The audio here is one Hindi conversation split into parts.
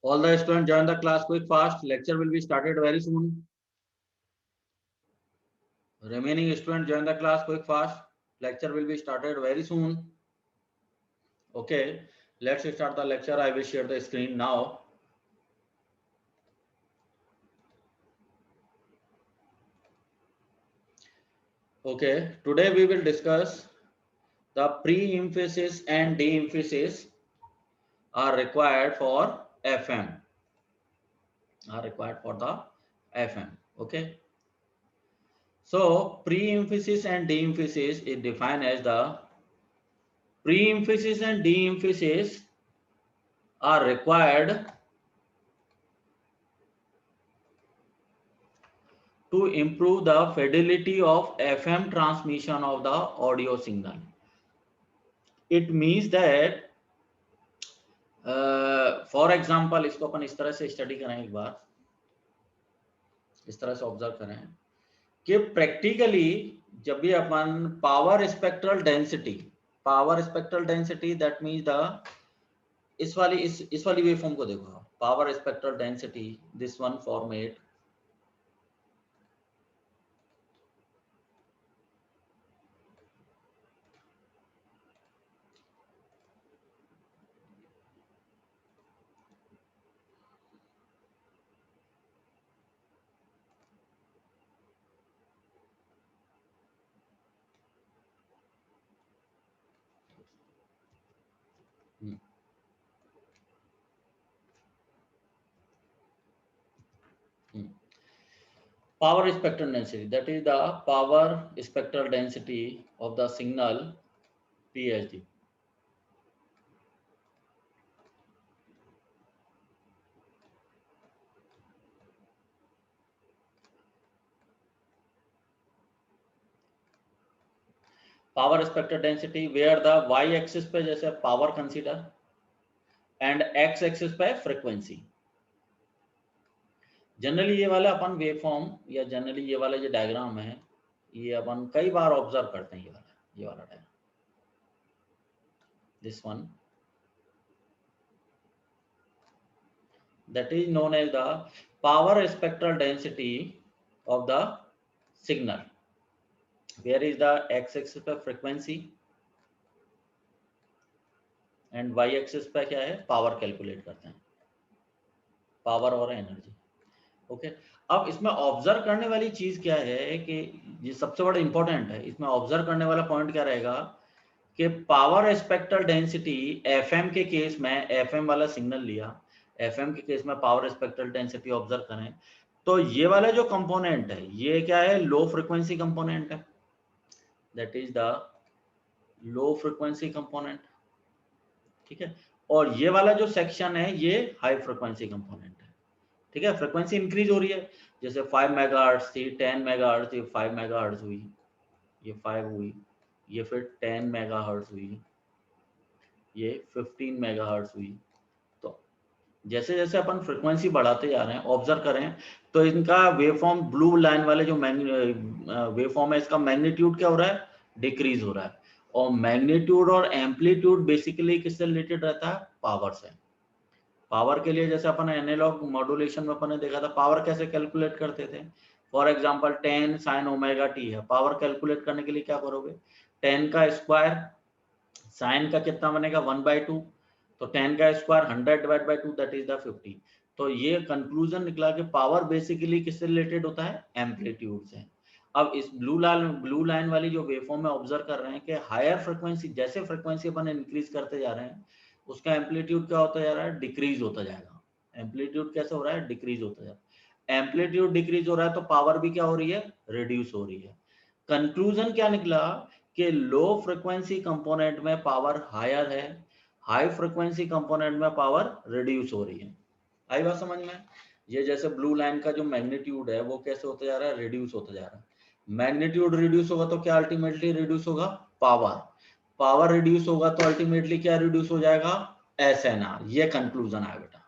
All the students join the class quick fast. Lecture will be started very soon. Remaining students join the class quick fast. Lecture will be started very soon. Okay, let's start the lecture. I will share the screen now. Okay, today we will discuss the pre-emphasis and de-emphasis are required for FM. Are required for the FM. Okay. So pre-emphasis and de-emphasis is defined as the pre-emphasis and de-emphasis are required to improve the fidelity of FM transmission of the audio signal. It means that for example इसको अपन इस तरह से स्टडी करें, एक बार इस तरह से ऑब्जर्व करें कि प्रैक्टिकली जब भी अपन power spectral density that means the इस वाली वेवफॉर्म को देखो, power spectral density, this one format, power spectral density, that is the power spectral density of the signal PSD. Power spectral density where the y axis पे जैसे power consider and x axis पे frequency. जनरली ये वाला अपन वेवफॉर्म या जनरली ये वाला जो डायग्राम है ये अपन कई बार ऑब्जर्व करते हैं, ये वाला diagram, this one, that is known as the power spectral density of the signal. Where is the x axis पे frequency and y axis पे क्या है, पावर कैलकुलेट करते हैं, पावर और एनर्जी. ओके अब इसमें ऑब्जर्व करने वाली चीज क्या है कि ये सबसे बड़ा इंपॉर्टेंट है, इसमें ऑब्जर्व करने वाला पॉइंट क्या रहेगा कि पावर स्पेक्ट्रल डेंसिटी एफएम के केस में, एफएम वाला सिग्नल लिया, एफएम के केस में पावर स्पेक्ट्रल डेंसिटी ऑब्जर्व करें तो ये वाला जो कंपोनेंट है ये क्या है, लो फ्रीक्वेंसी कंपोनेंट है, that is the low frequency component. ठीक है, और ये वाला जो सेक्शन है ये हाई फ्रीक्वेंसी कंपोनेंट है. ठीक है, फ्रीक्वेंसी इंक्रीज हो रही है, जैसे 5 मेगाहर्ट्ज थी, 10 मेगाहर्ट्ज, ये 5 मेगाहर्ट्ज हुई, ये 5 हुई, ये फिर 10 मेगाहर्ट्ज हुई, ये 15 मेगाहर्ट्ज हुई. तो जैसे जैसे अपन फ्रीक्वेंसी बढ़ाते जा रहे हैं, ऑब्जर्व करें तो इनका वेवफॉर्म, ब्लू लाइन वाले जो वेवफॉर्म है इसका मैग्नीट्यूड क्या हो रहा है, डिक्रीज हो रहा है. और मैग्नीट्यूड और एम्पलीट्यूड बेसिकली किससे रिलेटेड रहता है, पावर से. पावर के लिए जैसे अपन एनालॉग मॉड्यूलेशन में अपन ने देखा था पावर कैसे कैलकुलेट करते थे. For example 10 sin omega T है, पावर कैलकुलेट करने के लिए क्या करोगे, 10 का स्क्वायर, साइन का कितना बनेगा 1/2, तो 10 का square 100 divide by 2 that is the 50. तो ये कंक्लूजन निकला कि पावर बेसिकली किससे रिलेटेड होता है, एम्पलीट्यूड से. अब इस ब्लू लाइन वाली जो वेवफॉर्म में ऑब्जर्व कर रहे हैं कि हायर फ्रीक्वेंसी, जैसे फ्रीक्वेंसी अपन इंक्रीज करते जा रहे हैं उसका एम्पलीट्यूड क्या होता जा रहा है, डिक्रीज होता जाएगा. एम्पलीट्यूड कैसे हो रहा है, डिक्रीज होता जा रहा है. एम्पलीट्यूड डिक्रीज हो रहा है तो पावर भी क्या हो रही है, रिड्यूस हो रही है. कंक्लूजन क्या निकला कि लो फ्रीक्वेंसी कंपोनेंट में पावर हायर है, हाई फ्रीक्वेंसी कंपोनेंट में पावर रिड्यूस हो रही है. आई बात समझ में. ये जैसे ब्लू लाइन का जो मैग्नीट्यूड है वो कैसे होता जा रहा है, रिड्यूस होता जा रहा है. मैग्नीट्यूड रिड्यूस होगा तो क्या अल्टीमेटली रिड्यूस होगा, पावर. पावर रिड्यूस होगा तो अल्टीमेटली क्या रिड्यूस हो जाएगा, एसएनआर. ये कंक्लूजन है बेटा,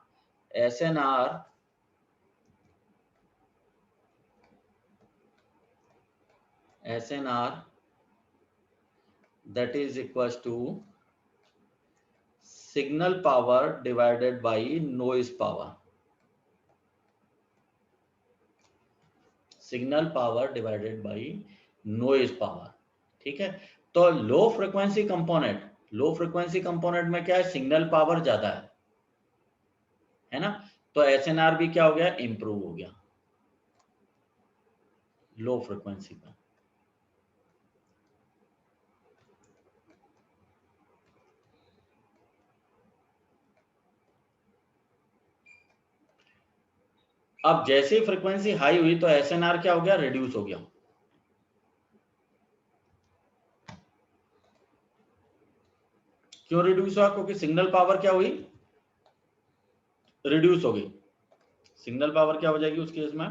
SNR that is equals to signal power divided by noise power, signal power divided by noise power. ठीक है, तो low frequency component, low frequency component में क्या है, सिग्नल पावर ज्यादा है ना, तो एसएनआर भी क्या हो गया, इंप्रूव हो गया लो फ्रिक्वेंसी पर। अब जैसे ही फ्रिक्वेंसी हाई हुई तो एसएनआर क्या हो गया, रिड्यूस हो गया। क्यों रिड्यूस हुआ, क्योंकि सिग्नल पावर क्या हुई, रिड्यूस हो गई। सिग्नल पावर क्या हो जाएगी उस केस में,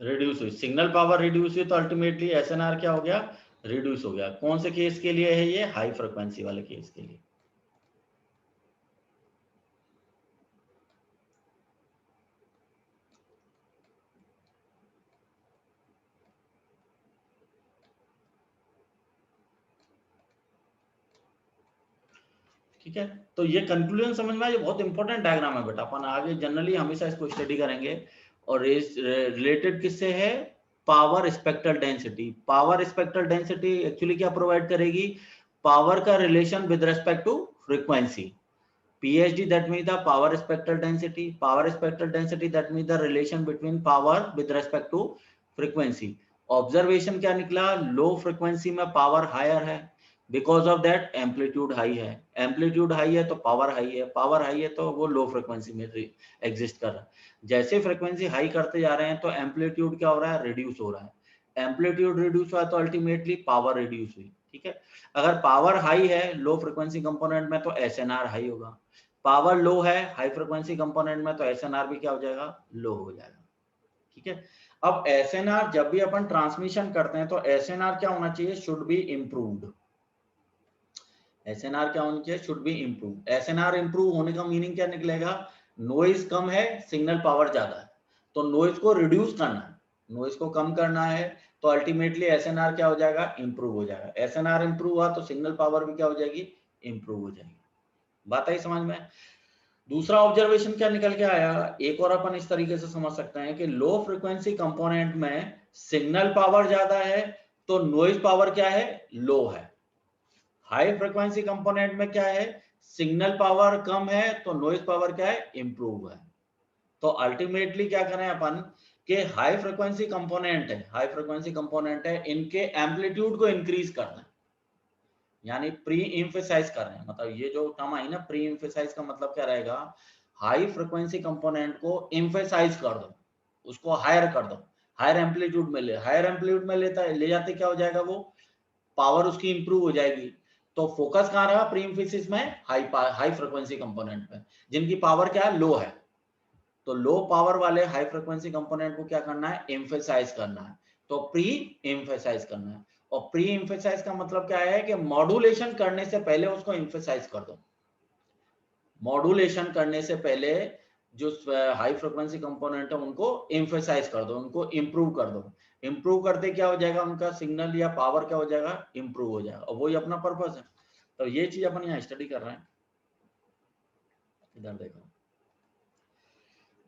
रिड्यूस हुई। सिग्नल पावर रिड्यूस हुई तो अल्टीमेटली एसएनआर क्या हो गया, रिड्यूस हो गया। कौन से केस के लिए है ये, हाई फ्रिक्वेंसी वाले केस के लिए। ठीक है, तो ये कंक्लूजन समझ में आया, ये बहुत इंपॉर्टेंट डायग्राम है बेटा, अपन आगे जनरली हमेशा इसको स्टडी करेंगे। और रिलेटेड किससे है, power spectral density. Power spectral density actually क्या प्रोवाइड करेगी, पावर का relation with respect to frequency. PSD that means the power spectral density, power spectral density that means the relation between power with respect to frequency। Observation क्या निकला, लो फ्रिक्वेंसी में पावर हायर है, because of that amplitude high है, एम्पलीट्यूड हाई है तो पावर हाई है, पावर हाई है तो वो लो फ्रिक्वेंसी में एग्जिस्ट कर रहा है। जैसे फ्रिक्वेंसी हाई करते जा रहे हैं तो एम्पलीट्यूड क्या हो रहा है, रिड्यूस हो रहा है। एम्पलीट्यूड रिड्यूस हुआ तो अल्टीमेटली पावर रिड्यूस हुई। ठीक है, अगर पावर हाई है लो फ्रिक्वेंसी कंपोनेंट में तो एसएनआर हाई होगा, पावर लो है हाई फ्रिक्वेंसी कंपोनेंट में तो एसएनआर भी क्या हो जाएगा, लो हो जाएगा। ठीक है, अब एसएनआर जब भी अपन ट्रांसमिशन करते हैं तो एसएनआर क्या होना चाहिए, शुड बी इम्प्रूव्ड। एसएनआर क्या होना चाहिए, should be improved. SNR improve होने का मीनिंग क्या निकलेगा, नॉइज कम है, सिग्नल पावर ज्यादा है, तो नॉइज को रिड्यूस करना है, नॉइज को कम करना है, तो अल्टीमेटली एसएनआर क्या हो जाएगा, इंप्रूव हो जाएगा। एसएनआर इंप्रूव हुआ तो सिग्नल पावर भी क्या हो जाएगी, इंप्रूव हो जाएगी। बात आई समझ में। दूसरा ऑब्जर्वेशन क्या निकल के आया, एक और अपन इस तरीके से समझ सकते हैं कि लो फ्रिक्वेंसी कंपोनेंट में सिग्नल पावर ज्यादा है तो नॉइज पावर क्या है, लो है। हाई फ्रिक्वेंसी कंपोनेंट में क्या है, सिग्नल पावर कम है तो नॉइज पावर क्या है, इंप्रूव है। तो अल्टीमेटली क्या करें अपन कि हाई फ्रिक्वेंसी कंपोनेंट है, हाई फ्रिक्वेंसी कंपोनेंट है, इनके एम्पलीट्यूड को इंक्रीज करना है, यानी प्री इम्फेसाइज कर रहे हैं। मतलब ये जो टर्म आई ना, प्री इम्फेसाइज का मतलब क्या रहेगा, हाई फ्रिक्वेंसी कंपोनेंट को इम्फेसाइज कर दो, उसको हायर कर दो, हायर एम्पलीट्यूड में ले, हायर एम्पलीट्यूड में लेता है, ले जाते क्या हो जाएगा, वो पावर उसकी इंप्रूव हो जाएगी। तो फोकस कहाँ रहा प्री इम्फेसिस में, हाई फ्रिक्वेंसी कंपोनेंट में, जिनकी पावर क्या है, लो है। तो लो पावर वाले हाई फ्रिक्वेंसी कंपोनेंट को क्या करना है, एम्फेसाइज करना है, तो प्री एम्फेसाइज करना है। और प्री एम्फेसाइज का मतलब क्या है कि मॉड्यूलेशन करने से पहले उसको एम्फेसाइज कर दो। मॉड्यूलेशन करने से पहले जो हाई फ्रिक्वेंसी कंपोनेंट है उनको एम्फेसाइज कर दो, उनको इंप्रूव कर दो। इंप्रूव करते क्या हो जाएगा, उनका सिग्नल या पावर क्या हो जाएगा, इंप्रूव हो जाएगा, और वही अपना पर्पस है। तो ये चीज अपन यहाँ स्टडी कर रहे हैं। इधर देखो,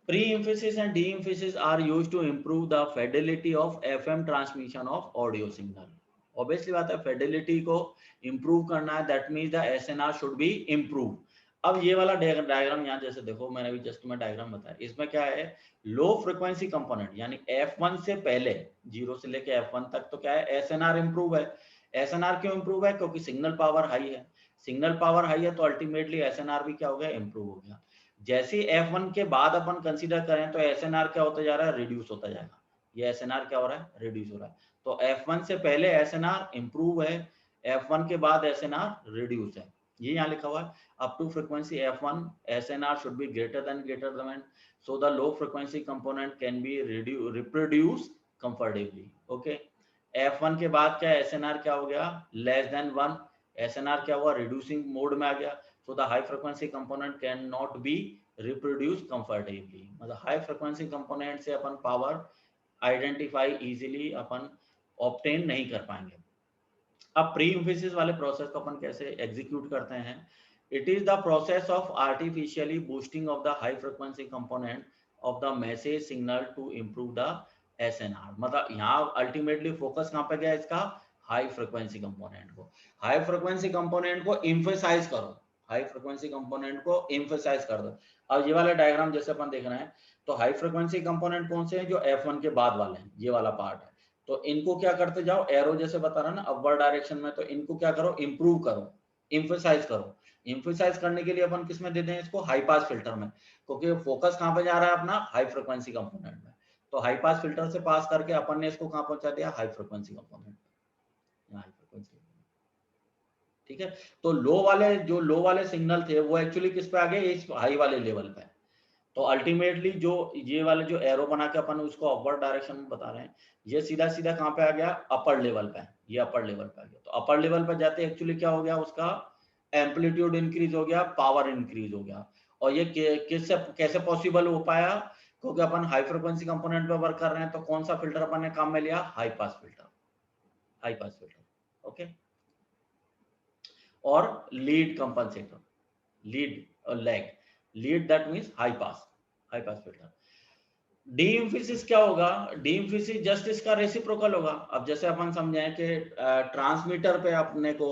pre-emphasis and de-emphasis are used to improve the fidelity of FM transmission of audio signal। Obviously बात है, fidelity को improve करना है, that means the SNR should be improved। अब ये वाला डायग्राम यहाँ जैसे देखो, मैंने अभी जस्ट तुम्हें डायग्राम बताया, इसमें क्या है, लो फ्रिक्वेंसी कंपोनेंट यानी F1 से पहले, 0 से लेके F1 तक तो क्या है, SNR इंप्रूव है। SNR क्यों इंप्रूव है, क्योंकि सिग्नल पावर हाई है, सिग्नल पावर हाई है तो अल्टीमेटली SNR भी क्या हो गया, इंप्रूव हो गया। जैसे F1 के बाद अपन कंसीडर करें तो SNR क्या होता जा रहा है, रिड्यूस होता जाएगा। ये SNR क्या हो रहा है, रिड्यूस हो रहा है। तो F1 से पहले SNR इंप्रूव है, F1 के बाद SNR रिड्यूस है। ये यहाँ लिखा हुआ है, up to frequency F1 SNR should be greater than so the low frequency component can be reproduce comfortably. Okay, F1 के बाद क्या SNR क्या हो गया, लेस देन 1, SNR क्या हुआ, रिड्यूसिंग मोड में आ गया। So the high frequency component cannot be reproduced comfortably। मतलब high frequency component से अपन पावर आइडेंटिफाई इजीली अपन ऑब्टेन नहीं कर पाएंगे। अब प्री इम्फेसिस वाले प्रोसेस को अपन कैसे एग्जीक्यूट करते हैं? It is the process of artificially boosting of the high frequency component of the message signal to improve the SNR. मतलब यहाँ अल्टीमेटली फोकस कहाँ पे गया इसका? हाई फ्रिक्वेंसी कंपोनेंट को। हाई फ्रिक्वेंसी कंपोनेंट को इम्फेसाइज करो, हाई फ्रिक्वेंसी कंपोनेंट को इम्फेसाइज कर दो। अब ये वाला डायग्राम जैसे अपन देख रहे हैं, तो हाई फ्रिक्वेंसी कंपोनेंट कौन से हैं? जो F1 के बाद वाले हैं, ये वाला पार्ट है। तो इनको क्या करते जाओ, एरो जैसे बता रहा ना अपवर्ड डायरेक्शन में, तो इनको क्या करो? इंप्रूव करो, इम्फेसाइज करो। इम्फेसाइज करने के लिए अपन किस में देते हैं इसको? हाई पास फिल्टर में, क्योंकि फोकस कहाँ पे जा रहा है अपना? हाई फ्रिक्वेंसी कंपोनेंट में। तो हाई पास फिल्टर से पास करके अपन ने इसको कहाँ पहुंचा दिया? High frequency component, high frequency. ठीक है, तो लो वाले सिग्नल थे वो एक्चुअली किस पे आ गए? इस हाई वाले लेवल पे। तो अल्टीमेटली जो ये वाले जो एरो बना के अपन उसको अपवर्ड डायरेक्शन में बता रहे हैं, ये सीधा सीधा कहाँ पे आ गया? अपर लेवल पे। ये अपर लेवल पे आ गया। तो अपर लेवल पे जाते एक्चुअली क्या हो गया? उसका एम्पलीट्यूड इंक्रीज हो गया, पावर इंक्रीज हो गया। और ये किससे कैसे पॉसिबल हो पाया? क्योंकि अपन हाई फ्रिक्वेंसी कंपोनेंट पे वर्क कर रहे हैं, तो कौन सा फिल्टर अपन ने काम में लिया? High pass filter, high pass filter. Okay, और लीड कंपनसेटर, लीड और lag. Lead that means high pass, high pass filter. De emphasis क्या होगा? डी इम्फिसिस जस्ट इसका रेसिप्रोकल होगा। अब जैसे अपन समझाएं कि ट्रांसमीटर पे अपने को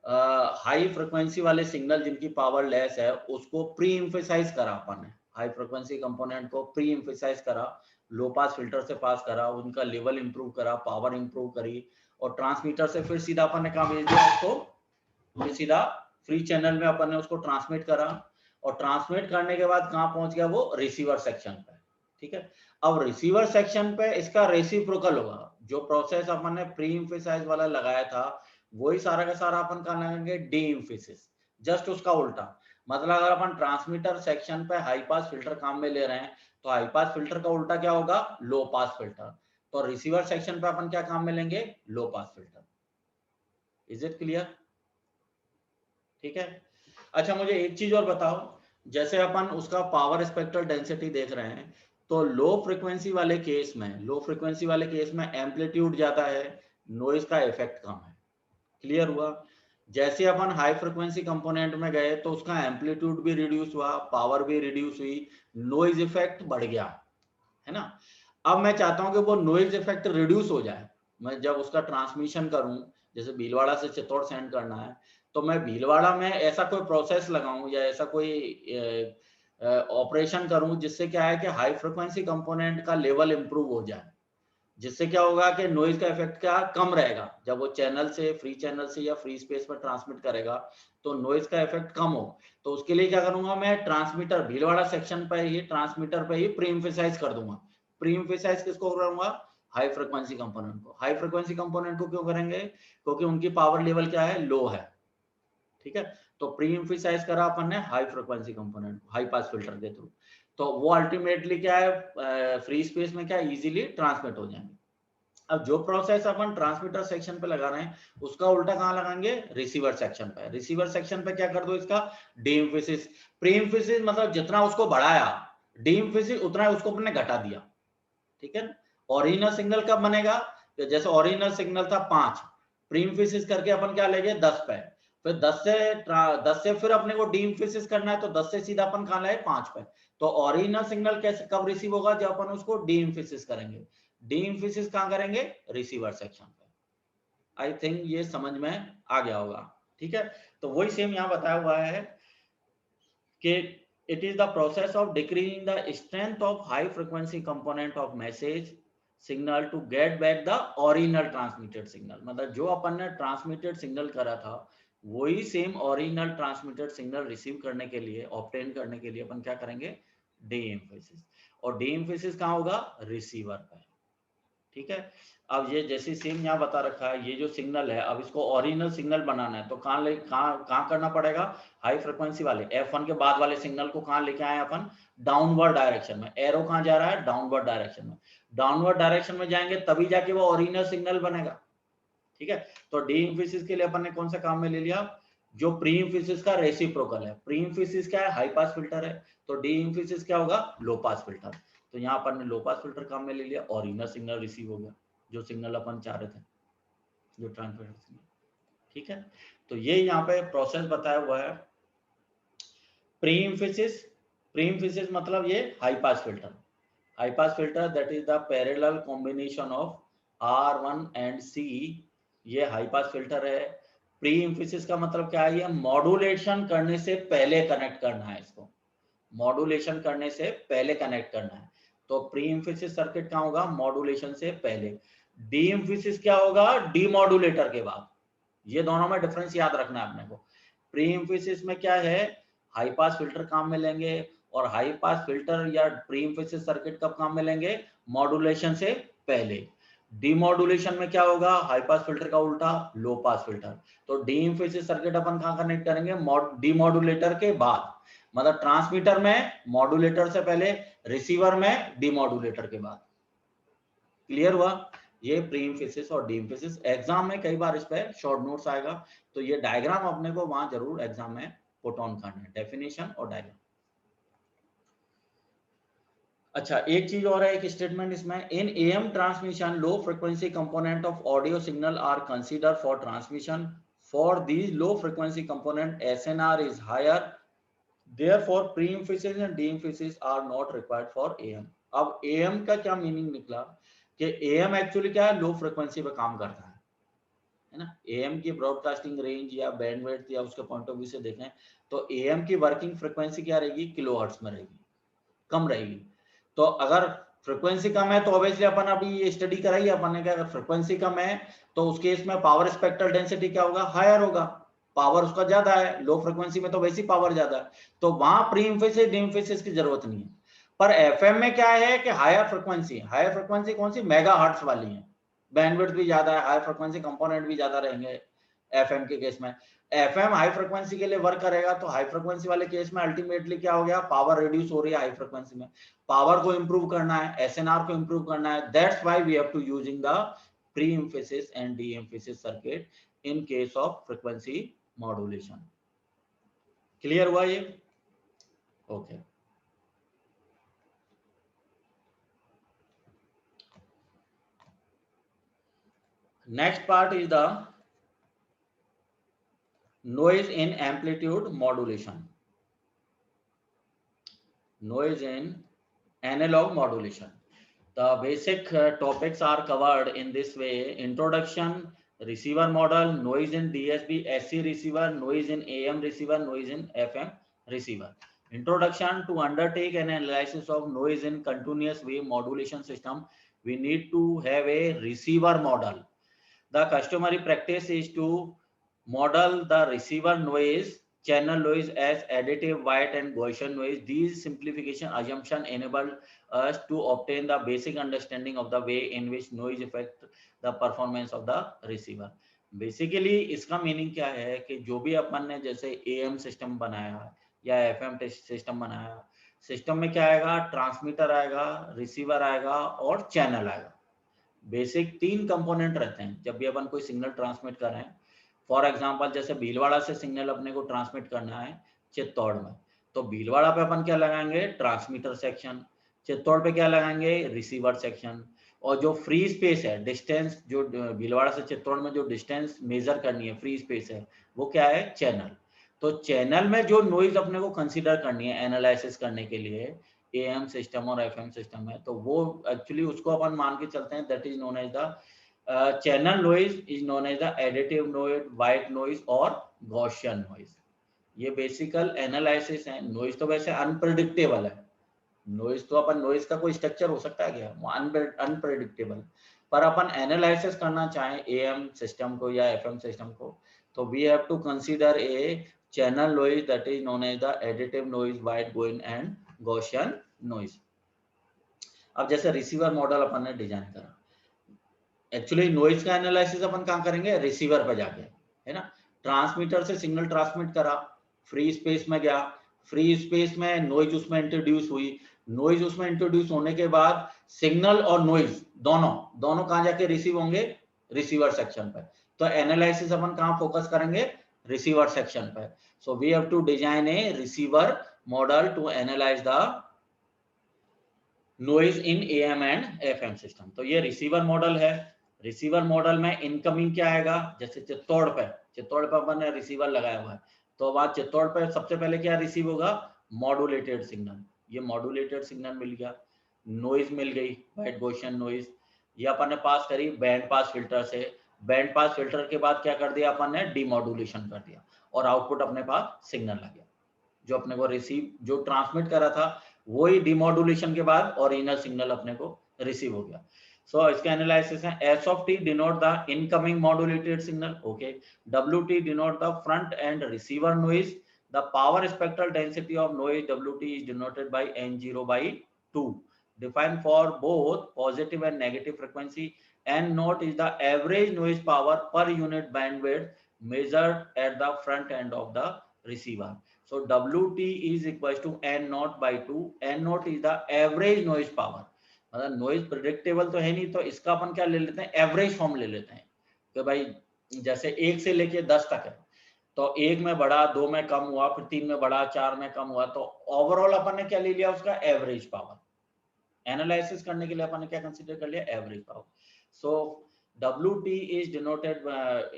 हाई फ्रिक्वेंसी वाले सिग्नल जिनकी पावर लेस है उसको प्री इम्फेसाइज करा अपन ने, हाई फ्रिक्वेंसी कंपोनेंट को प्री इम्फेसाइज करा, लो पास फिल्टर से पास करा, उनका लेवल इंप्रूव करा, पावर इंप्रूव करी, और ट्रांसमीटर से फिर सीधा अपन ने कहा भेज दिया उसको, फिर सीधा फ्री चैनल में अपन ने उसको ट्रांसमिट करा, और ट्रांसमिट करने के बाद कहाँ पहुंच गया वो? रिसीवर सेक्शन पे। ठीक है, अब रिसीवर सेक्शन पे इसका रेसिप्रोकल होगा। जो प्रोसेस अपन ने प्री इम्फेसाइज वाला लगाया था वही सारा का सारा अपन कहाँ लगाएंगे? डी इम्फेसिस, जस्ट उसका उल्टा। मतलब अगर अपन ट्रांसमीटर सेक्शन पे हाई पास फिल्टर काम में ले रहे हैं, तो हाई पास फिल्टर का उल्टा क्या होगा? Low pass filter. तो रिसीवर सेक्शन पे अपन क्या काम में लेंगे? Low pass filter. Is it clear? ठीक है, अच्छा मुझे एक चीज और बताओ, जैसे अपन उसका पावर स्पेक्ट्रल डेंसिटी देख रहे हैं, तो लो फ्रीक्वेंसी वाले केस में, लो फ्रीक्वेंसी वाले केस में एम्पलीट्यूड ज्यादा है, नॉइज का इफेक्ट कम है। क्लियर हुआ? जैसे अपन हाई फ्रीक्वेंसी कंपोनेंट में गए तो उसका एम्पलीट्यूड भी रिड्यूस हुआ, पावर भी रिड्यूस हुई, नॉइज इफेक्ट बढ़ गया, है ना? अब मैं चाहता हूं कि वो नॉइज इफेक्ट रिड्यूस हो जाए। मैं जब उसका ट्रांसमिशन करूं, जैसे भीलवाड़ा से चित्तौड़ सेंड करना है, तो मैं भीलवाड़ा में ऐसा कोई प्रोसेस लगाऊं या ऐसा कोई ऑपरेशन करूं जिससे क्या है कि हाई फ्रिक्वेंसी कंपोनेंट का लेवल इंप्रूव हो जाए, जिससे क्या होगा कि नॉइज का इफेक्ट क्या कम रहेगा। जब वो चैनल से, फ्री चैनल से या फ्री स्पेस में ट्रांसमिट करेगा तो नॉइज का इफेक्ट कम हो। तो उसके लिए क्या करूंगा? मैं ट्रांसमीटर भीलवाड़ा सेक्शन पे ही, ट्रांसमीटर पे ही प्री एम्फेसाइज कर दूंगा। प्री एम्फेसाइज किसको करूंगा? हाई फ्रिक्वेंसी कंपोनेंट को। हाई फ्रिक्वेंसी कंपोनेंट को क्यों करेंगे? क्योंकि उनकी पावर लेवल क्या है? लो है। ठीक है, तो प्री एम्फेसाइज करा अपन ने हाई फ्रिक्वेंसी कंपोनेंट को हाई पास फिल्टर के थ्रू, तो वो अल्टीमेटली क्या है? फ्री स्पेस में क्या इजीली ट्रांसमिट हो जाएंगे। अब जो प्रोसेस अपन ट्रांसमीटर सेक्शन पे लगा रहे हैं उसका उल्टा कहाँ लगाएंगे? रिसीवर सेक्शन पे। रिसीवर सेक्शन पे क्या कर दो? इसका डी एम्फेसिस। प्री एम्फेसिस मतलब जितना उसको बढ़ाया, डी एम्फेसिस उतना उसको अपने घटा दिया। ठीक है, ओरिजिनल सिग्नल कब बनेगा? तो जैसे ओरिजिनल सिग्नल था 5, प्री एम्फेसिस करके अपन क्या ले गए? 10 पे, फिर 10 से फिर अपने को डी एम्फेसिस करना है, तो 10 से सीधा अपन कहाँ लाए? 5 पे। तो ओरिजिनल सिग्नल कैसे कब रिसीव होगा? जब अपन उसको डी एम्फेसिस करेंगे। डी एम्फेसिस कहाँ करेंगे? रिसीवर सेक्शन पे। आई थिंक ये समझ में आ गया होगा। ठीक है, तो वही सेम यहाँ बताया हुआ है कि it is the process of decreasing the strength of high frequency component of message signal to get back the original transmitted signal। मतलब जो अपन ने ट्रांसमिटेड सिग्नल करा था वही same original transmitted signal receive करने के लिए, ऑब्टेन करने के लिए अपन क्या करेंगे? D emphasis. और डी एम्फेसिस कहाँ होगा? रिसीवर पे। ठीक है, अब ये जैसे सेम यहाँ बता रखा है, ये जो सिग्नल है अब इसको ओरिजिनल सिग्नल बनाना है, तो कहाँ करना पड़ेगा? हाई फ्रिक्वेंसी वाले F1 के बाद वाले सिग्नल को कहाँ लेके आए अपन? डाउनवर्ड डायरेक्शन में। एरो कहाँ जा रहा है? डाउनवर्ड डायरेक्शन में। डाउनवर्ड डायरेक्शन में जाएंगे तभी जाके वो ओरिजिनल सिग्नल बनेगा। ठीक है, तो डी एम्फेसिस के लिए अपन ने कौन सा काम में ले लिया? जो प्री एम्फेसिस का रेसिप्रोकल है। प्री एम्फेसिस क्या है? हाई पास फिल्टर है, तो डी एम्फेसिस क्या होगा? Low pass filter. तो यहाँ अपन ने लो पास फिल्टर काम में ले लिया और इनर सिग्नल रिसीव हो गया, जो सिग्नल अपन चाह रहे थे, जो ट्रांसफर सिग्नल। ठीक है, तो ये यहाँ पे प्रोसेस बताया हुआ है। प्री-इम्फेसिस, प्री-इम्फेसिस मतलब ये high pass filter, high pass filter that is the parallel combination of R1 and C, ये हाई पास फिल्टर है। प्री इम्फेसिस का मतलब क्या है, ये मॉड्यूलेशन करने से पहले कनेक्ट करना है, इसको मॉड्यूलेशन करने से पहले कनेक्ट करना है। तो प्री इम्फेसिस सर्किट क्या होगा, मॉड्यूलेशन से पहले। डी इम्फेसिस क्या होगा, डीमॉड्यूलेटर के बाद। ये दोनों में डिफरेंस याद रखना है अपने को। प्री इम्फेसिस में क्या है, हाई पास फिल्टर काम में लेंगे, और हाई पास फिल्टर या प्री इम्फेसिस सर्किट कब काम में लेंगे, मॉड्यूलेशन से पहले। डीमॉड्यूलेशन में क्या होगा, हाई पास फिल्टर का उल्टा, लो पास फिल्टर। तो डी इम्फेसिस सर्किट अपन कहां कनेक्ट करेंगे, डीमॉड्यूलेटर के बाद, मतलब ट्रांसमीटर में मॉड्यूलेटर से पहले, रिसीवर में डीमॉड्यूलेटर के बाद। क्लियर हुआ, ये प्री इम्फेसिस और डी इम्फेसिस। एग्जाम में कई बार इस पे शॉर्ट नोट्स आएगा, तो ये डायग्राम अपने को वहां जरूर एग्जाम में पुट ऑन करना है, डेफिनेशन और डायग्राम। अच्छा, एक चीज और है, एक स्टेटमेंट इसमें, in AM transmission low frequency component of audio signal are consider for transmission, for these low frequency component SNR is higher, therefore pre emphasis and de emphasis are not required for AM. अब एएम का क्या मीनिंग निकला कि एएम एक्चुअली क्या है, लो फ्रीक्वेंसी पे काम करता है ना। एएम की ब्रॉडकास्टिंग रेंज या बैंडविड्थ या उसके पॉइंट ऑफ व्यू से देखें तो एएम की वर्किंग फ्रीक्वेंसी क्या रहेगी, किलोहर्ट्ज में रहेगी, कम रहेगी। तो अगर फ्रीक्वेंसी कम है तो ऑब्वियसली अपन अभी ये स्टडी कराई है अपन ने, क्या अगर फ्रीक्वेंसी कम है तो उस केस में पावर स्पेक्ट्रल डेंसिटी क्या होगा, हायर होगा, पावर उसका ज्यादा है। लो फ्रीक्वेंसी में तो वैसी पावर ज्यादा है, तो वहां प्री इम्फेसिस डी इम्फेसिस की जरूरत नहीं है। पर एफएम में क्या है कि हायर फ्रीक्वेंसी कौन सी, मेगा हर्ट्ज वाली है, बैंडविड्थ भी ज्यादा है, हाई फ्रीक्वेंसी कंपोनेंट भी ज्यादा रहेंगे एफएम के केस में। एफएम हाई फ्रीक्वेंसी के लिए वर्क करेगा, तो हाई फ्रीक्वेंसी वाले केस में अल्टीमेटली क्या हो गया, पावर रिड्यूस हो रही है हाई फ्रीक्वेंसी में, पावर को इंप्रूव करना है, एसएनआर को इंप्रूव करना है। That's why we have to using the pre emphasis and de emphasis circuit in case of frequency modulation. Clear हुआ ये, okay. Next part is the noise in amplitude modulation, noise in analog modulation. The basic topics are covered in this way: introduction, receiver model, noise in DSP SC receiver, noise in AM receiver, noise in FM receiver. Introduction: to undertake an analysis of noise in continuous wave modulation system, we need to have a receiver model. The customary practice is to model the receiver noise channel noise as additive, white and Gaussian noise. These simplification assumption enable us to obtain the basic understanding of the way in which noise affect the performance of the receiver. Basically इसका मीनिंग क्या है कि जो भी अपन ने जैसे AM सिस्टम बनाया या FM सिस्टम बनाया, सिस्टम में क्या आएगा, ट्रांसमीटर आएगा, रिसीवर आएगा और चैनल आएगा। बेसिक 3 कंपोनेंट रहते हैं जब भी अपन कोई सिग्नल ट्रांसमिट कर रहे हैं। फॉर एग्जांपल जैसे भीलवाड़ा से सिग्नल अपने को ट्रांसमिट करना है चित्तौड़ में, तो भीलवाड़ा पे अपन क्या लगाएंगे, ट्रांसमीटर सेक्शन, चित्तौड़ पे क्या लगाएंगे, रिसीवर सेक्शन। और जो फ्री स्पेस है, डिस्टेंस जो भीलवाड़ा से चित्तौड़ में जो डिस्टेंस मेजर करनी है, फ्री स्पेस है, वो क्या है, चैनल। तो चैनल में जो नॉइज अपने को कंसीडर करनी है एनालिसिस करने के लिए AM सिस्टम और FM सिस्टम है, तो वो एक्चुअली उसको अपन मान के चलते हैं, that is known as the channel noise is known as the additive noise, white noise और गॉसियन नॉइज। ये बेसिकल एनालिसिस है। नॉइज तो वैसे अनप्रेडिक्टेबल है, नॉइज तो अपन, नॉइज का कोई स्ट्रक्चर हो सकता है क्या, अनप्रेडिक्टेबल। पर अपन एनालिसिस करना चाहें AM सिस्टम को या FM सिस्टम को, तो we have to consider a channel noise that is known as the additive noise, white Gaussian and Gaussian noise. अब जैसे रिसीवर मॉडल अपन ने डिजाइन करा, एक्चुअली नॉइज का एनालिसिस अपन कहां करेंगे, रिसीवर पे जाके, है ना। ट्रांसमीटर से सिग्नल ट्रांसमिट करा, फ्री स्पेस में गया, फ्री स्पेस में नॉइज उसमें इंट्रोड्यूस हुई, नॉइज उसमें इंट्रोड्यूस होने के बाद सिग्नल और नॉइज दोनों कहां जाके रिसीव होंगे, रिसीवर सेक्शन पे। तो एनालिसिस अपन कहां फोकस करेंगे, receiver section पे। So we have to design a receiver model to analyze the noise in AM and FM system. तो ये रिसीवर मॉडल है। रिसीवर मॉडल में इनकमिंग क्या आएगा, जैसे चित्तौड़ पे अपन ने रिसीवर लगाया हुआ है, तो वहां चित्तौड़ पे सबसे पहले क्या रिसीव होगा, मॉड्यूलेटेड सिग्नल। ये मॉड्यूलेटेड सिग्नल मिल गया, नॉइज मिल गई, वाइट गॉसियन नॉइज। ये अपन ने पास करी बैंड पास फिल्टर से। बैंड पास फिल्टर के बाद क्या कर दिया अपन ने, डीमॉड्यूलेशन कर दिया, और आउटपुट अपने पास सिग्नल आ गया। जो अपने को रिसीव, जो ट्रांसमिट करा था वही डिमॉड्यूलेशन के बाद ओरिजिनल सिग्नल अपने को रिसीव हो गया। सो इसका एनालिसिस है, S of T denote the incoming modulated signal, okay. W T denote the front end receiver noise. The power spectral density of noise W T is denoted by N0/2, defined for both positive and negative frequency. N naught is the average noise power per unit bandwidth measured at the front end of the receiver. So WT is equals to N naught by 2. N naught is the average noise power. मतलब नॉइज प्रिडिक्टेबल तो है नहीं, तो इसका अपन क्या ले लेते हैं, एवरेज फॉर्म ले लेते हैं कि भाई जैसे 1 से लेके 10 तक है, तो 1 में बढ़ा, 2 में कम हुआ, फिर 3 में बढ़ा, 4 में कम हुआ, तो ओवरऑल अपन ने क्या ले लिया, उसका एवरेज पावर। एनालिसिस करने के लिए अपन ने क्या कंसीडर कर लिया, average power. So WT is denoted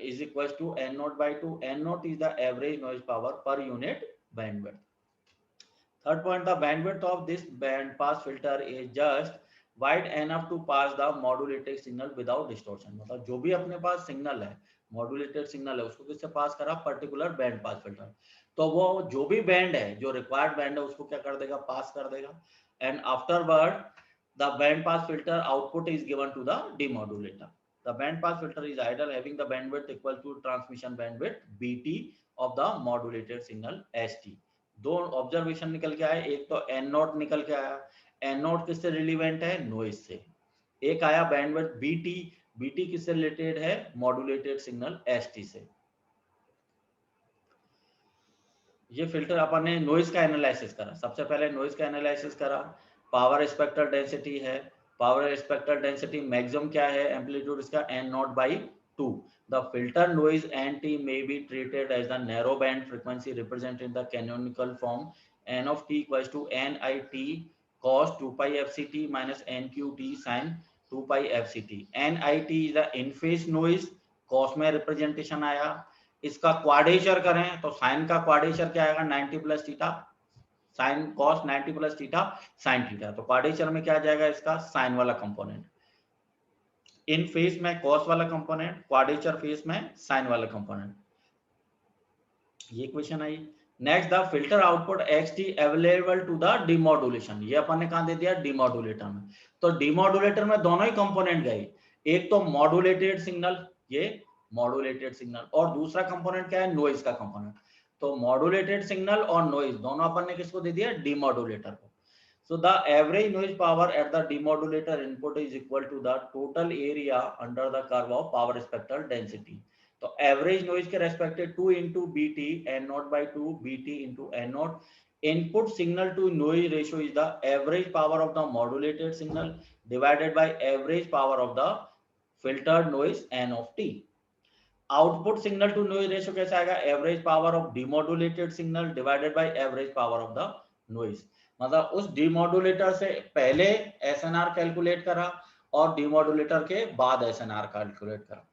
is equals to N naught by 2. N naught is the average noise power per unit bandwidth. Third point, the bandwidth of this band pass filter is just wide enough to pass the modulated signal without distortion. मतलब जो भी अपने पास सिग्नल है, मॉड्यूलेटेड सिग्नल है, उसको किससे पास करा, पर्टिकुलर बैंड पास फिल्टर। तो वो जो भी बैंड है, जो रिक्वायर्ड बैंड है, उसको क्या कर देगा, पास कर देगा। And afterward the band pass filter output is given to the demodulator. The band pass filter is idle, having the bandwidth equal to transmission bandwidth BT of the modulated signal ST. दो ऑब्जर्वेशन निकल के आए, एक तो N नॉट निकल के आया, N नॉट किससे रिलीवेंट है, नॉइज से। एक आया बैंडविड्थ BT, BT किससे रिलेटेड है, मॉड्यूलेटेड सिग्नल ST से। ये फिल्टर अपन ने नॉइज का एनालिसिस करा, सबसे पहले नॉइज का एनालिसिस करा। पावर स्पेक्ट्रल डेंसिटी है, पावर स्पेक्ट्रल डेंसिटी मैक्सिमम क्या है, एम्पलीट्यूड इसका N not by 2। The filter noise NT may be treated as the narrow band frequency represented in the canonical form N of t equals to NIT cos 2 pi FCT minus NQT sin 2 pi FCT. NIT is the in phase noise, cos में रिप्रेजेंटेशन आया। इसका क्वाड्रेचर करें तो साइन का क्वाड्रेचर क्या आएगा, 90 plus theta sine cos 90 plus theta sine theta. तो क्वाड्रेचर में क्या आ जाएगा, इसका साइन वाला कंपोनेंट, इन फेस में कॉस वाला कंपोनेंट, क्वाड्रेचर फेस में साइन वाला कंपोनेंट। ये क्वेश्चन आई। Next, the filter output XT available to the demodulation. ये अपन ने कहां दे दिया, डिमॉड्यूलेटर में। तो डिमॉड्यूलेटर में दोनों ही कंपोनेंट गए, एक तो मॉड्यूलेटेड सिग्नल, ये मॉड्यूलेटेड सिग्नल, और दूसरा कंपोनेंट क्या है, नॉइज का कंपोनेंट। तो मॉड्यूलेटेड सिग्नल और नॉइज दोनों अपन ने किसको दे दिया, डिमॉड्यूलेटर को। So the average noise power at the demodulator input is equal to the total area under the curve of power spectral density. तो average noise के respected 2 into BT N naught by 2 BT into N naught. Input signal to noise ratio is the average power of the modulated signal divided by average power of the filtered noise N of t. Output signal to noise ratio कैसा आएगा, average power of demodulated signal divided by average power of the noise. मतलब उस डिमॉड्यूलेटर से पहले एसएनआर कैलकुलेट करा और डिमॉड्यूलेटर के बाद एसएनआर कैलकुलेट करा।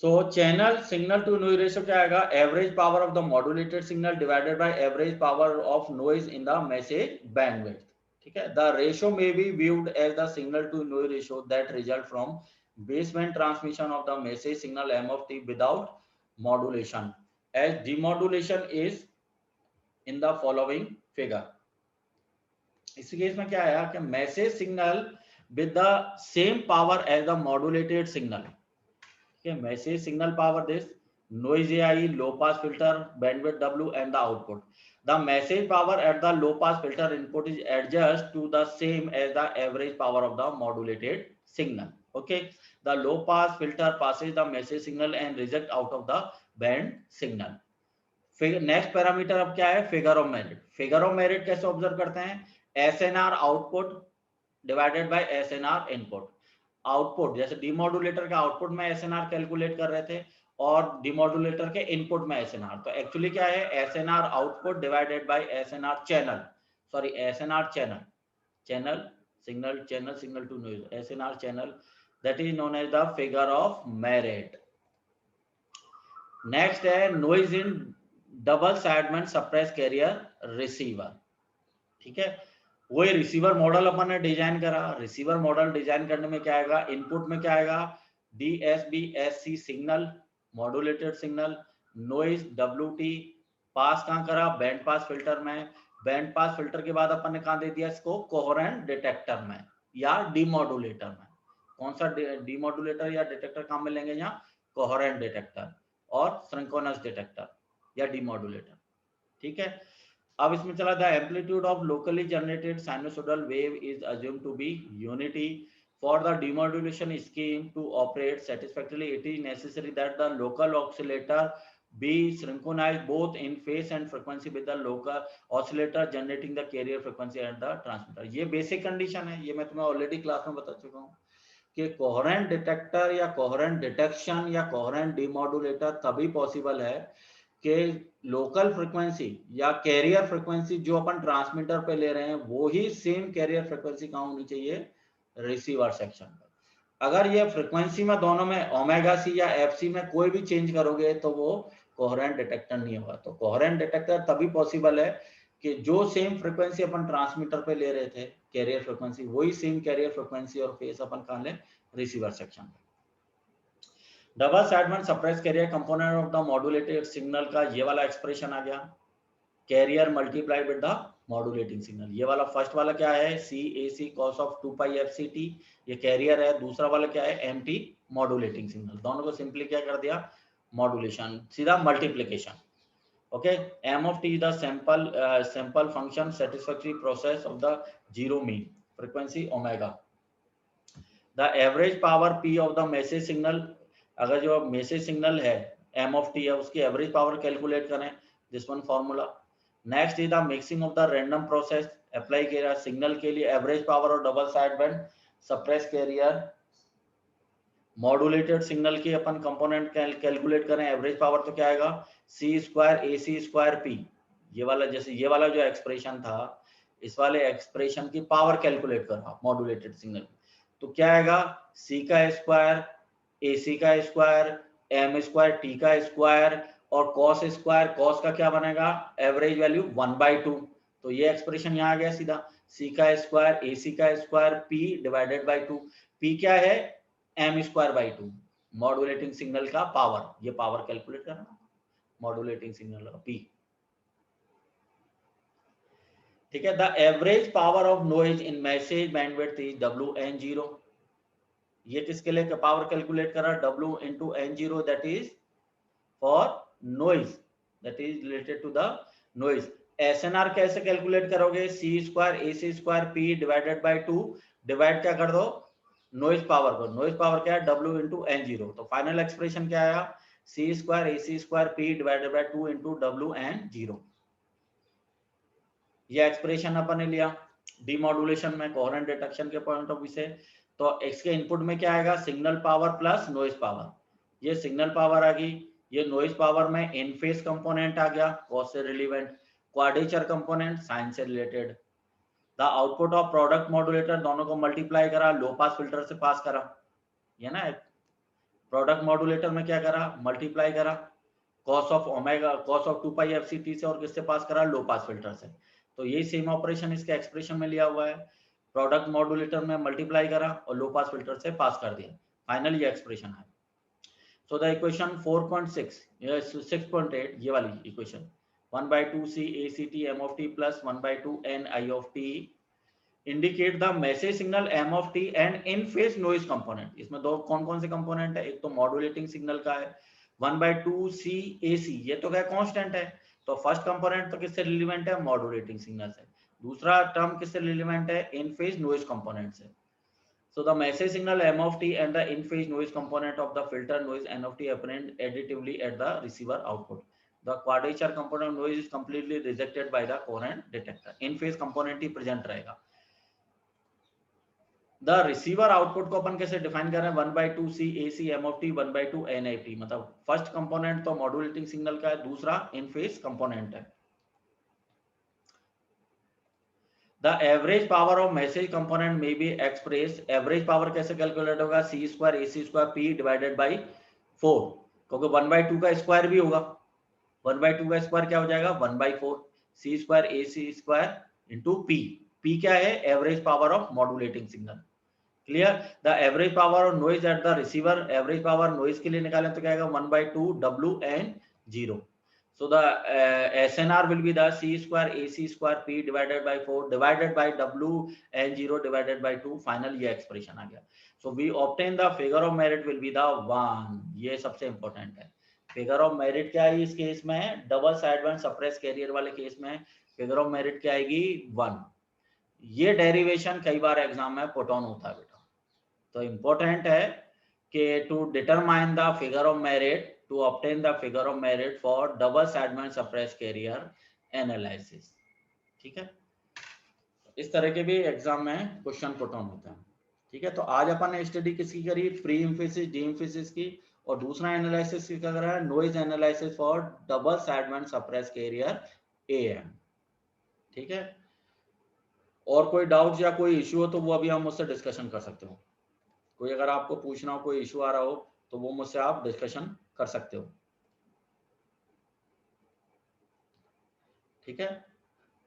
So channel signal to noise ratio क्या आएगा, average power of the modulated signal divided by average power of noise in the message bandwidth. ठीक है, the ratio may be viewed as the signal to noise ratio that result from baseband transmission of the message signal M of t without modulation, as demodulation is in the following figure. इस केस में क्या आया कि message signal with the same power as the modulated signal. Okay, message signal power this, noise AI, low pass filter, bandwidth W and the output. The message power at the low pass filter input is adjust to the same as the average power of the modulated signal. Okay, the low pass filter passes the message signal and reject out of the band signal. Next parameter अब क्या है, figure of merit. Figure of merit कैसे ऑब्जर्व करते हैं, SNR output divided by SNR input. Output जैसे डिमॉड्यूलेटर का आउटपुट में एसएनआर कैलकुलेट कर रहे थे और डिमॉड्यूलेटर के इनपुट में एसएनआर, तो एक्चुअली क्या है, SNR output divided by SNR channel. sorry, SNR channel, channel signal to noise, SNR channel, that is known as the figure of Merit. Next है noise in double sideband suppress carrier receiver, ठीक है। वही रिसीवर मॉडल अपन ने डिजाइन करा, रिसीवर मॉडल डिजाइन करने में क्या आएगा, इनपुट में क्या आएगा, DSB-SC signal, modulated signal, noise WT, पास कहाँ करा, बैंड पास फिल्टर में, बैंड पास फिल्टर के बाद अपन ने कहाँ दे दिया इसको, कोहेरेंट डिटेक्टर में या डीमॉड्यूलेटर में। कौन सा डीमॉड्यूलेटर या डिटेक्टर काम में लेंगे, यहाँ कोहेरेंट डिटेक्टर और सिंक्रोनस डिटेक्टर या डीमॉड्यूलेटर, ठीक है। अब इसमें चला था, amplitude of locally generated sinusoidal wave is assumed to be unity for the demodulation scheme to operate satisfactorily. It is necessary that the local oscillator be synchronized both in phase and frequency with the local oscillator generating the carrier frequency at the transmitter. ये बेसिक कंडीशन है, ये मैं तुम्हें ऑलरेडी क्लास में बता चुका हूँ कि कोहेरेंट डिटेक्टर या कोहेरेंट डिटेक्शन या कोहेरेंट डीमॉड्यूलेटर तभी पॉसिबल है कि लोकल फ्रीक्वेंसी या कैरियर फ्रीक्वेंसी जो अपन ट्रांसमीटर पे ले रहे हैं वो ही सेम कैरियर फ्रीक्वेंसी कहाँ होनी चाहिए, रिसीवर सेक्शन पे। अगर ये फ्रीक्वेंसी में दोनों में ओमेगा सी या एफसी में कोई भी चेंज करोगे तो वो कोहेरेंट डिटेक्टर नहीं होगा। तो कोहेरेंट डिटेक्टर तभी पॉसिबल है कि जो सेम फ्रीक्वेंसी अपन ट्रांसमीटर पे ले रहे थे कैरियर फ्रीक्वेंसी, वही सेम कैरियर फ्रीक्वेंसी और फेस अपन कहाँ ले, रिसीवर सेक्शन पे। Double sideband suppress carrier component of the modulated signal का ये वाला एक्सप्रेशन आ गया, carrier multiply with the modulating signal. ये वाला फर्स्ट वाला क्या है, CAC cos of 2 pi FCT, ये कैरियर है। दूसरा वाला क्या है, MT मॉड्यूलेटिंग सिग्नल। दोनों को सिंपली क्या कर दिया, मॉड्यूलेशन, सीधा multiplication. Okay, M of T is the sample function satisfactory process of the zero mean frequency omega. The average power P of the message signal, अगर जो मैसेज सिग्नल है M of T है उसकी एवरेज पावर कैलकुलेट करें, this one formula. Next is the mixing of the random process, apply किया सिग्नल के लिए एवरेज पावर और double sideband suppress carrier modulated signal की अपन कंपोनेंट कैलकुलेट करें, एवरेज पावर तो क्या आएगा, C² AC² P। ये वाला जैसे ये वाला जो एक्सप्रेशन था, इस वाले एक्सप्रेशन की पावर कैलकुलेट करो मॉड्यूलेटेड सिग्नल, तो क्या आएगा, C का स्क्वायर AC का स्क्वायर M² T का स्क्वायर और cos स्क्वायर, cos का क्या बनेगा, एवरेज वैल्यू 1/2। तो ये एक्सप्रेशन यहाँ आ गया सीधा, C का स्क्वायर AC का square P divided by 2। P क्या है, M²/2, मॉड्यूलेटिंग सिग्नल का पावर, ये पावर कैलकुलेट करना मॉड्यूलेटिंग सिग्नल का P, ठीक है। The average power of noise in message bandwidth is WN0। ये किसके लिए पावर कैलकुलेट करा, W into N0, that is for noise, that is related to the noise. SNR कैसे कैलकुलेट करोगे, C² AC² P divided by 2, divide क्या कर दो, नॉइज पावर को, नॉइज पावर क्या है, W into N0। तो फाइनल एक्सप्रेशन क्या आया, C² AC² P divided by 2 into WN0। ये एक्सप्रेशन अपन ने लिया डीमॉड्यूलेशन में कोहेरेंट डिटेक्शन के पॉइंट ऑफ व्यू से। तो इसके इनपुट में क्या आएगा, signal power plus noise power, ये सिग्नल पावर आ गई, ये नॉइज पावर में इन फेज कंपोनेंट आ गया कॉस से रिलेवेंट, क्वाड्रेचर कंपोनेंट साइन से related. The output of product modulator, दोनों को मल्टीप्लाई करा, लो पास फिल्टर से पास करा, ये ना प्रोडक्ट मॉड्यूलेटर में क्या करा, मल्टीप्लाई करा cos of omega, cos of 2 pi FCT से, और किससे पास करा, लो पास फिल्टर से। तो यही सेम ऑपरेशन इसके एक्सप्रेशन में लिया हुआ है, प्रोडक्ट मॉड्यूलेटर में मल्टीप्लाई करा और लो पास फिल्टर से पास कर दिया, फाइनली ये एक्सप्रेशन है। सो द इक्वेशन 4.6 या 6.8, ये वाली equation 1/2 CACT M of T plus 1/2 N I of T indicate the message signal M of T and in phase noise component. इसमें दो कौन कौन से कंपोनेंट है, एक तो मॉड्यूलेटिंग सिग्नल का है 1/2 CAC, ये तो क्या कांस्टेंट है, तो फर्स्ट कंपोनेंट तो किससे रिलेवेंट है, मॉड्यूलेटिंग सिग्नल से। दूसरा टर्म किससे रिलेवेंट है, इन फेज नॉइज कंपोनेंट से। So the message signal M of T and the in phase noise component of the filter noise N of T apparent additively at the receiver output. The quadrature component of noise is completely rejected by the coherent detector. In phase component he present रहेगा। The receiver output को अपन कैसे डिफाइन कर रहे हैं, 1/2 CAC M of T 1/2 NIT, मतलब फर्स्ट कंपोनेंट तो मॉड्यूलेटिंग सिग्नल का है, दूसरा इन फेज कंपोनेंट है। The average power of message component में बी एक्सप्रेस, एवरेज पावर कैसे कैलकुलेट होगा, C square A C square P divided by 4, क्योंकि 1/2 का स्क्वायर भी होगा, 1/2 का स्क्वायर क्या हो जाएगा 1/4, सी square A C square into P, P क्या है average power of modulating signal, clear. The average power of noise at the receiver, average power noise के लिए निकालें तो क्या आएगा 1/2 W N 0, so the SNR will be the c square ac square p divided by 4 divided by w n 0 divided by 2, final ये एक्सप्रेशन आ गया। so we obtain the figure of merit will be the 1, ये सबसे इंपॉर्टेंट है। फिगर ऑफ मेरिट क्या है इस केस में, डबल साइडबैंड सप्रेस कैरियर वाले केस में फिगर ऑफ मेरिट क्या आएगी 1। ये डेरिवेशन कई बार एग्जाम में पुट ऑन होता है बेटा, तो इंपॉर्टेंट है कि to determine the figure of merit, to obtain the figure of merit for double sideband suppressed carrier analysis, ठीक है। इस तरह के भी एग्जाम में क्वेश्चन पुट ऑन होते हैं, ठीक है। तो आज अपन ने स्टडी किसकी करी, प्री इम्फिसिस डी इम्फिसिस की, और दूसरा एनालिसिस क्या कर रहा है, noise analysis for double sideband suppressed career am, ठीक है। और कोई डाउट या कोई इश्यू हो तो वो अभी हम मुझसे डिस्कशन कर सकते हो, कोई अगर आपको पूछना हो, कोई इश्यू आ रहा हो तो वो मुझसे आप डिस्कशन कर सकते हो, ठीक है।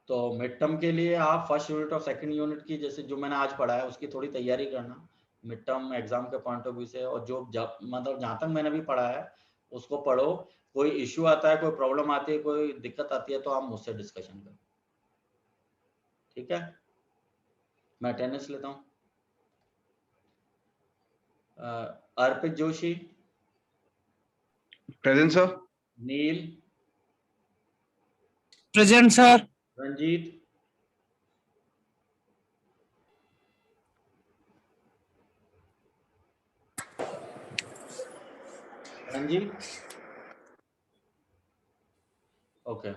तो मिड टर्म के लिए आप फर्स्ट यूनिट और सेकंड यूनिट की जैसे जो मैंने आज पढ़ा है उसकी थोड़ी तैयारी करना मिड टर्म एग्जाम के पॉइंट ऑफ व्यू से, और जो मतलब जहां तक मैंने भी पढ़ा है उसको पढ़ो, कोई इश्यू आता है, कोई प्रॉब्लम आती है, कोई दिक्कत आती है तो आप मुझसे डिस्कशन करो, ठीक है। मैं अटेंडेंस लेता हूँ। Arpit Joshi, present sir. Neel, present sir. Ranjit, Ranjit, okay,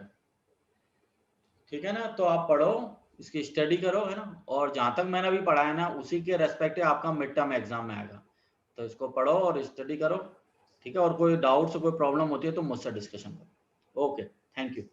ठीक है ना। तो आप पढ़ो, इसकी स्टडी करो, है ना, और जहां तक मैंने अभी पढ़ा है ना उसी के रेस्पेक्टिव आपका मिड टर्म एग्जाम में आएगा, तो इसको पढ़ो और स्टडी करो, ठीक है। और कोई डाउट्स कोई प्रॉब्लम होती है तो मुझसे डिस्कशन करो। Okay, thank you.